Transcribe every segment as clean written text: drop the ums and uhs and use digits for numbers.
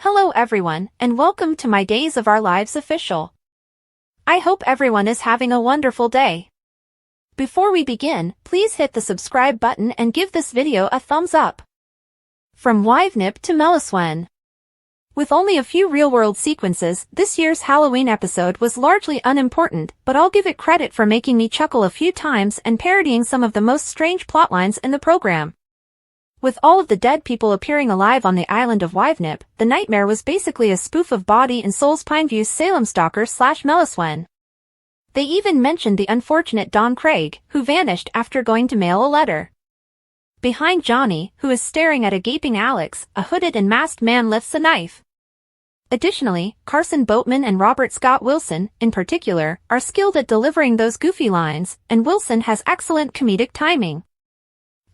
Hello everyone, and welcome to my Days of Our Lives official. I hope everyone is having a wonderful day. Before we begin, please hit the subscribe button and give this video a thumbs up. From Weivenip to Melaswen. With only a few real-world sequences, this year's Halloween episode was largely unimportant, but I'll give it credit for making me chuckle a few times and parodying some of the most strange plotlines in the program. With all of the dead people appearing alive on the island of Weivenip, the nightmare was basically a spoof of Body and Soul's Pineview's Salem Stalker / Melaswen. They even mentioned the unfortunate Don Craig, who vanished after going to mail a letter. Behind Johnny, who is staring at a gaping Alex, a hooded and masked man lifts a knife. Additionally, Carson Boatman and Robert Scott Wilson, in particular, are skilled at delivering those goofy lines, and Wilson has excellent comedic timing.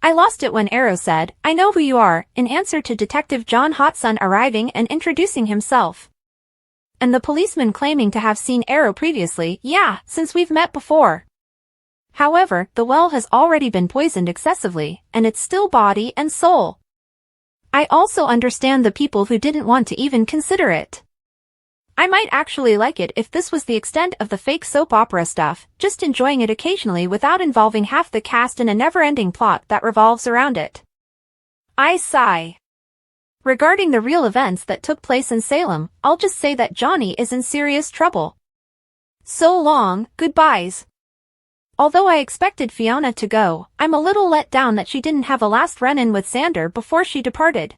I lost it when Arrow said, "I know who you are," in answer to Detective John Hotson arriving and introducing himself. And the policeman claiming to have seen Arrow previously, "Yeah, since we've met before." However, the well has already been poisoned excessively, and it's still Body and Soul. I also understand the people who didn't want to even consider it. I might actually like it if this was the extent of the fake soap opera stuff, just enjoying it occasionally without involving half the cast in a never-ending plot that revolves around it. I sigh. Regarding the real events that took place in Salem, I'll just say that Johnny is in serious trouble. So long, goodbyes. Although I expected Fiona to go, I'm a little let down that she didn't have a last run-in with Xander before she departed.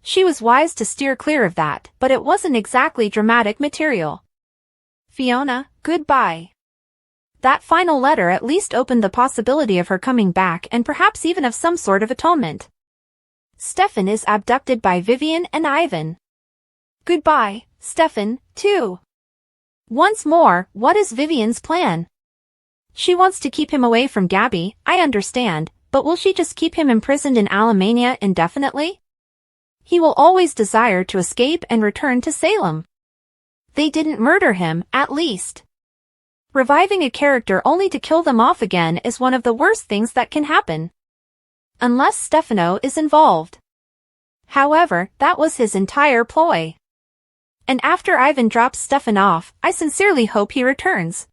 She was wise to steer clear of that, but it wasn't exactly dramatic material. Fiona, goodbye. That final letter at least opened the possibility of her coming back and perhaps even of some sort of atonement. Stefan is abducted by Vivian and Ivan. Goodbye, Stefan, too. Once more, what is Vivian's plan? She wants to keep him away from Gabby, I understand, but will she just keep him imprisoned in Alemania indefinitely? He will always desire to escape and return to Salem. They didn't murder him, at least. Reviving a character only to kill them off again is one of the worst things that can happen. Unless Stefano is involved. However, that was his entire ploy. And after Ivan drops Stefan off, I sincerely hope he returns.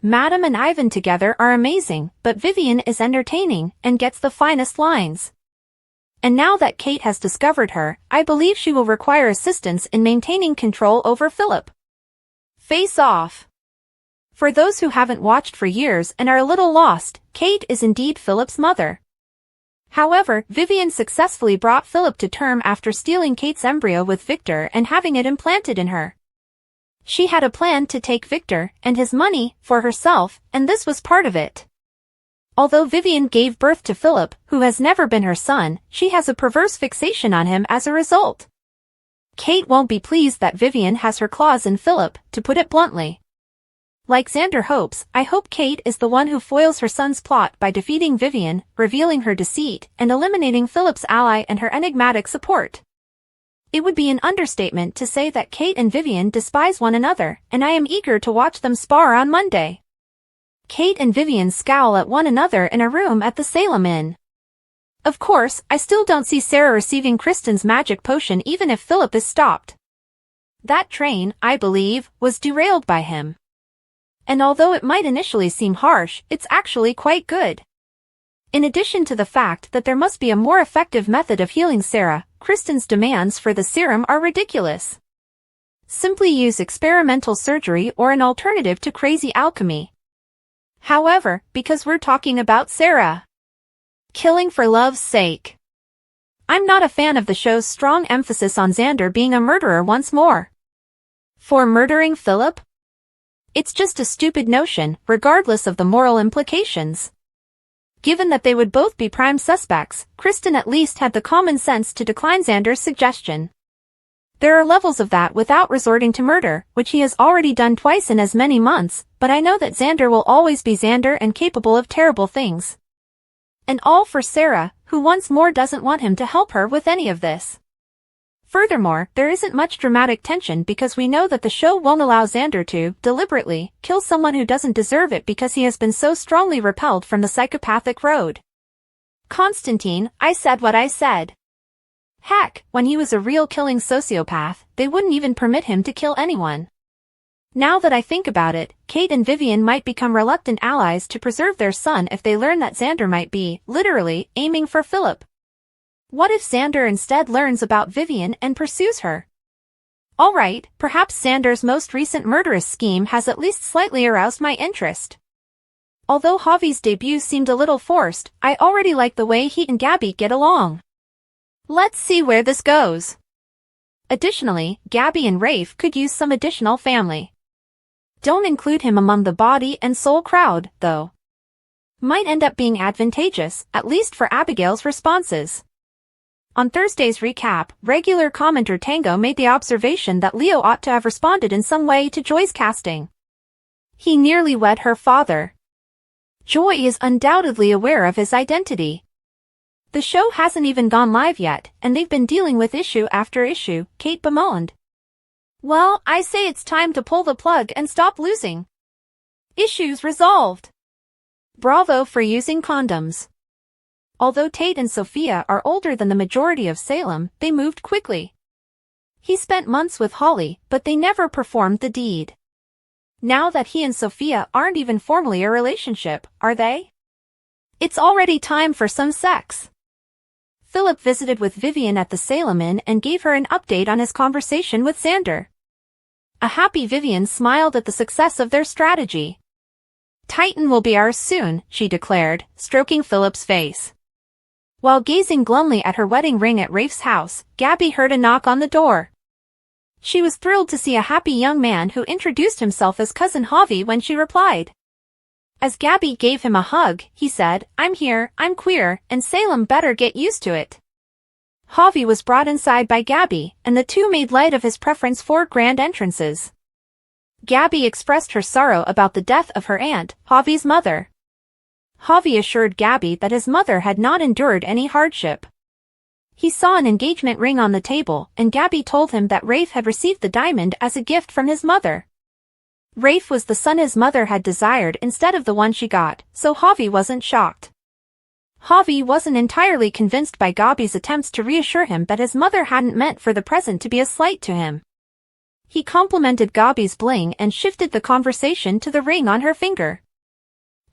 Madam and Ivan together are amazing, but Vivian is entertaining and gets the finest lines. And now that Kate has discovered her, I believe she will require assistance in maintaining control over Philip. Face off. For those who haven't watched for years and are a little lost, Kate is indeed Philip's mother. However, Vivian successfully brought Philip to term after stealing Kate's embryo with Victor and having it implanted in her. She had a plan to take Victor and his money for herself, and this was part of it. Although Vivian gave birth to Philip, who has never been her son, she has a perverse fixation on him as a result. Kate won't be pleased that Vivian has her claws in Philip, to put it bluntly. Like Xander hopes, I hope Kate is the one who foils her son's plot by defeating Vivian, revealing her deceit, and eliminating Philip's ally and her enigmatic support. It would be an understatement to say that Kate and Vivian despise one another, and I am eager to watch them spar on Monday. Kate and Vivian scowl at one another in a room at the Salem Inn. Of course, I still don't see Sarah receiving Kristen's magic potion even if Philip is stopped. That train, I believe, was derailed by him. And although it might initially seem harsh, it's actually quite good. In addition to the fact that there must be a more effective method of healing Sarah, Kristen's demands for the serum are ridiculous. Simply use experimental surgery or an alternative to crazy alchemy. However, because we're talking about Sarah. Killing for love's sake. I'm not a fan of the show's strong emphasis on Xander being a murderer once more. For murdering Philip? It's just a stupid notion, regardless of the moral implications. Given that they would both be prime suspects, Kristen at least had the common sense to decline Xander's suggestion. There are levels of that without resorting to murder, which he has already done twice in as many months, but I know that Xander will always be Xander and capable of terrible things. And all for Sarah, who once more doesn't want him to help her with any of this. Furthermore, there isn't much dramatic tension because we know that the show won't allow Xander to, deliberately, kill someone who doesn't deserve it because he has been so strongly repelled from the psychopathic road. Constantine, I said what I said. Heck, when he was a real killing sociopath, they wouldn't even permit him to kill anyone. Now that I think about it, Kate and Vivian might become reluctant allies to preserve their son if they learn that Xander might be, literally, aiming for Philip. What if Xander instead learns about Vivian and pursues her? Alright, perhaps Xander's most recent murderous scheme has at least slightly aroused my interest. Although Javi's debut seemed a little forced, I already like the way he and Gabby get along. Let's see where this goes. Additionally, Gabby and Rafe could use some additional family. Don't include him among the body and soul crowd, though. Might end up being advantageous, at least for Abigail's responses. On Thursday's recap, regular commenter Tango made the observation that Leo ought to have responded in some way to Joy's casting. He nearly wed her father. Joy is undoubtedly aware of his identity. The show hasn't even gone live yet, and they've been dealing with issue after issue, Kate bemoaned. Well, I say it's time to pull the plug and stop losing. Issues resolved. Bravo for using condoms. Although Tate and Sophia are older than the majority of Salem, they moved quickly. He spent months with Holly, but they never performed the deed. Now that he and Sophia aren't even formally a relationship, are they? It's already time for some sex. Philip visited with Vivian at the Salem Inn and gave her an update on his conversation with Xander. A happy Vivian smiled at the success of their strategy. Titan will be ours soon, she declared, stroking Philip's face. While gazing glumly at her wedding ring at Rafe's house, Gabby heard a knock on the door. She was thrilled to see a happy young man who introduced himself as Cousin Javi when she replied. As Gabby gave him a hug, he said, I'm here, I'm queer, and Salem better get used to it. Javi was brought inside by Gabby, and the two made light of his preference for grand entrances. Gabby expressed her sorrow about the death of her aunt, Javi's mother. Javi assured Gabby that his mother had not endured any hardship. He saw an engagement ring on the table, and Gabby told him that Rafe had received the diamond as a gift from his mother. Rafe was the son his mother had desired instead of the one she got, so Javi wasn't shocked. Javi wasn't entirely convinced by Gabby's attempts to reassure him that his mother hadn't meant for the present to be a slight to him. He complimented Gabby's bling and shifted the conversation to the ring on her finger.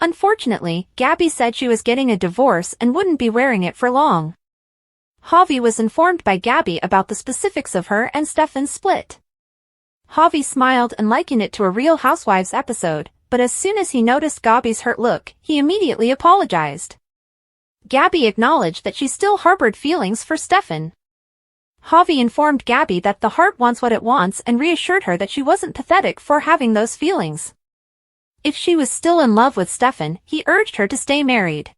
Unfortunately, Gabby said she was getting a divorce and wouldn't be wearing it for long. Javi was informed by Gabby about the specifics of her and Stefan's split. Javi smiled and likened it to a Real Housewives episode, but as soon as he noticed Gabby's hurt look, he immediately apologized. Gabby acknowledged that she still harbored feelings for Stefan. Javi informed Gabby that the heart wants what it wants and reassured her that she wasn't pathetic for having those feelings. If she was still in love with Stefan, he urged her to stay married.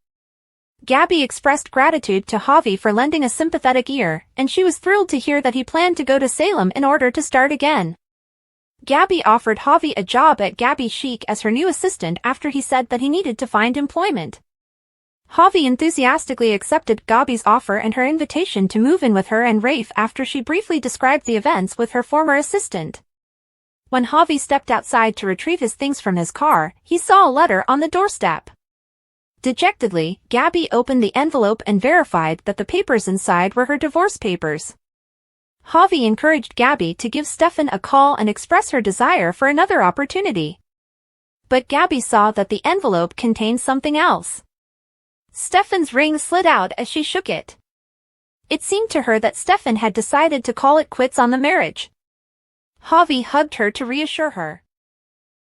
Gabby expressed gratitude to Javi for lending a sympathetic ear, and she was thrilled to hear that he planned to go to Salem in order to start again. Gabby offered Javi a job at Gabby Chic as her new assistant after he said that he needed to find employment. Javi enthusiastically accepted Gabby's offer and her invitation to move in with her and Rafe after she briefly described the events with her former assistant. When Javi stepped outside to retrieve his things from his car, he saw a letter on the doorstep. Dejectedly, Gabby opened the envelope and verified that the papers inside were her divorce papers. Javi encouraged Gabby to give Stefan a call and express her desire for another opportunity. But Gabby saw that the envelope contained something else. Stefan's ring slid out as she shook it. It seemed to her that Stefan had decided to call it quits on the marriage. Javi hugged her to reassure her.